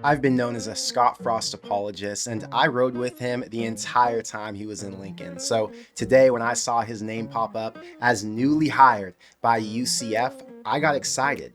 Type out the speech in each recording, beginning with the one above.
I've been known as a Scott Frost apologist, and I rode with him the entire time he was in Lincoln. So today, when I saw his name pop up as newly hired by UCF, I got excited.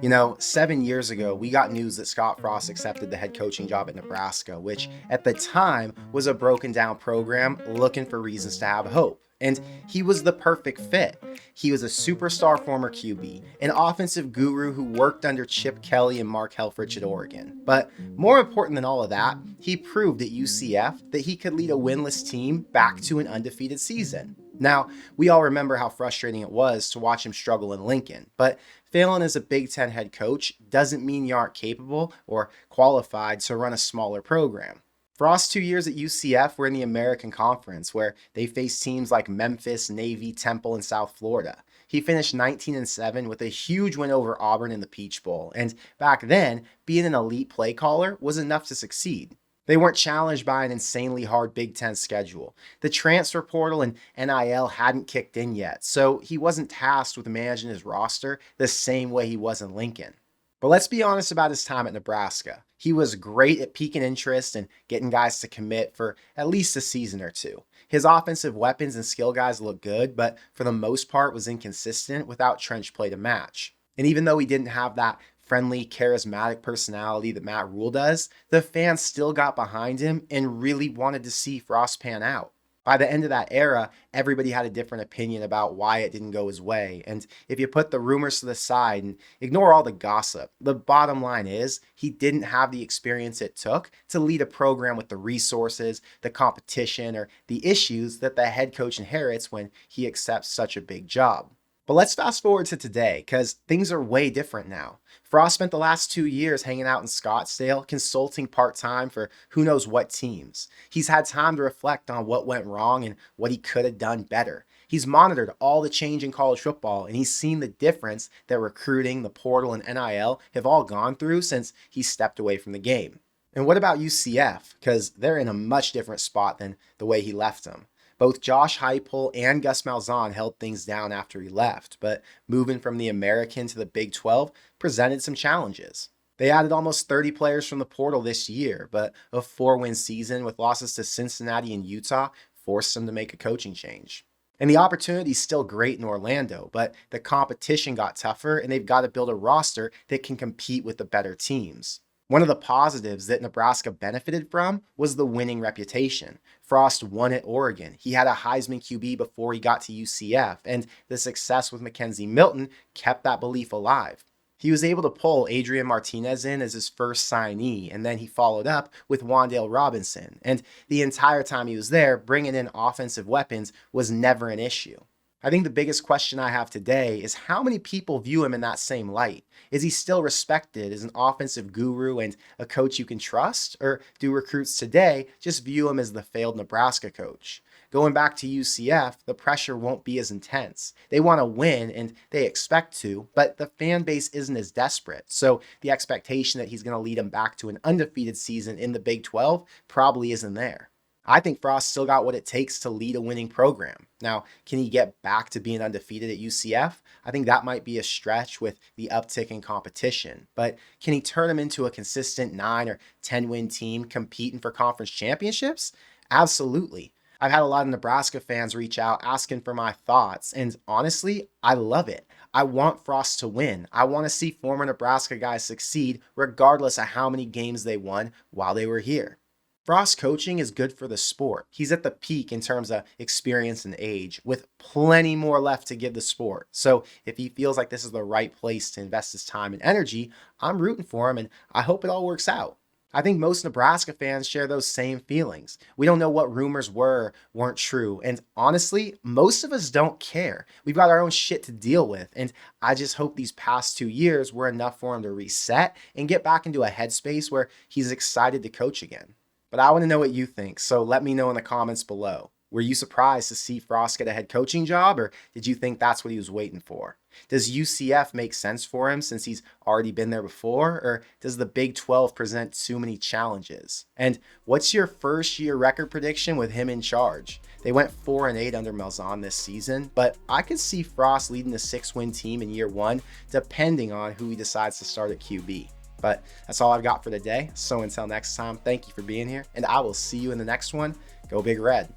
7 years ago, we got news that Scott Frost accepted the head coaching job at Nebraska, which at the time was a broken down program looking for reasons to have hope. And he was the perfect fit. He was a superstar former QB, an offensive guru who worked under Chip Kelly and Mark Helfrich at Oregon. But more important than all of that, he proved at UCF that he could lead a winless team back to an undefeated season. Now, we all remember how frustrating it was to watch him struggle in Lincoln, but failing as a Big Ten head coach doesn't mean you aren't capable or qualified to run a smaller program. Frost's 2 years at UCF were in the American Conference, where they faced teams like Memphis, Navy, Temple, and South Florida. He finished 19-7 with a huge win over Auburn in the Peach Bowl, and back then, being an elite play caller was enough to succeed. They weren't challenged by an insanely hard Big Ten schedule. The transfer portal and NIL hadn't kicked in yet, so he wasn't tasked with managing his roster the same way he was in Lincoln. But let's be honest about his time at Nebraska. He was great at piquing interest and getting guys to commit for at least a season or two. His offensive weapons and skill guys looked good, but for the most part was inconsistent without trench play to match. And even though he didn't have that friendly, charismatic personality that Matt Rule does, the fans still got behind him and really wanted to see Frost pan out. By the end of that era, everybody had a different opinion about why it didn't go his way. And if you put the rumors to the side and ignore all the gossip, the bottom line is he didn't have the experience it took to lead a program with the resources, the competition, or the issues that the head coach inherits when he accepts such a big job. But let's fast forward to today, because things are way different now. Frost spent the last 2 years hanging out in Scottsdale, consulting part-time for who knows what teams. He's had time to reflect on what went wrong and what he could have done better. He's monitored all the change in college football, and he's seen the difference that recruiting, the portal, and NIL have all gone through since he stepped away from the game. And what about UCF? Because they're in a much different spot than the way he left them. Both Josh Heupel and Gus Malzahn held things down after he left, but moving from the American to the Big 12 presented some challenges. They added almost 30 players from the portal this year, but a 4-win season with losses to Cincinnati and Utah forced them to make a coaching change. And the opportunity's still great in Orlando, but the competition got tougher and they've got to build a roster that can compete with the better teams. One of the positives that Nebraska benefited from was the winning reputation. Frost won at Oregon. He had a Heisman QB before he got to UCF, and the success with Mackenzie Milton kept that belief alive. He was able to pull Adrian Martinez in as his first signee, and then he followed up with Wan'Dale Robinson. And the entire time he was there, bringing in offensive weapons was never an issue. I think the biggest question I have today is how many people view him in that same light? Is he still respected as an offensive guru and a coach you can trust? Or do recruits today just view him as the failed Nebraska coach? Going back to UCF, the pressure won't be as intense. They want to win and they expect to, but the fan base isn't as desperate. So the expectation that he's going to lead them back to an undefeated season in the Big 12 probably isn't there. I think Frost still got what it takes to lead a winning program. Now, can he get back to being undefeated at UCF? I think that might be a stretch with the uptick in competition. But can he turn them into a consistent 9 or 10-win team competing for conference championships? Absolutely. I've had a lot of Nebraska fans reach out asking for my thoughts, and honestly, I love it. I want Frost to win. I want to see former Nebraska guys succeed regardless of how many games they won while they were here. Frost coaching is good for the sport. He's at the peak in terms of experience and age, with plenty more left to give the sport. So if he feels like this is the right place to invest his time and energy, I'm rooting for him and I hope it all works out. I think most Nebraska fans share those same feelings. We don't know what rumors weren't true. And honestly, most of us don't care. We've got our own shit to deal with. And I just hope these past 2 years were enough for him to reset and get back into a headspace where he's excited to coach again. But I want to know what you think, so let me know in the comments below. Were you surprised to see Frost get a head coaching job, or did you think that's what he was waiting for? Does UCF make sense for him since he's already been there before, or does the Big 12 present too many challenges? And what's your first-year record prediction with him in charge? They went 4-8 under Malzahn this season, but I could see Frost leading a 6-win team in year one, depending on who he decides to start at QB. But that's all I've got for today. So until next time, thank you for being here, and I will see you in the next one. Go Big Red.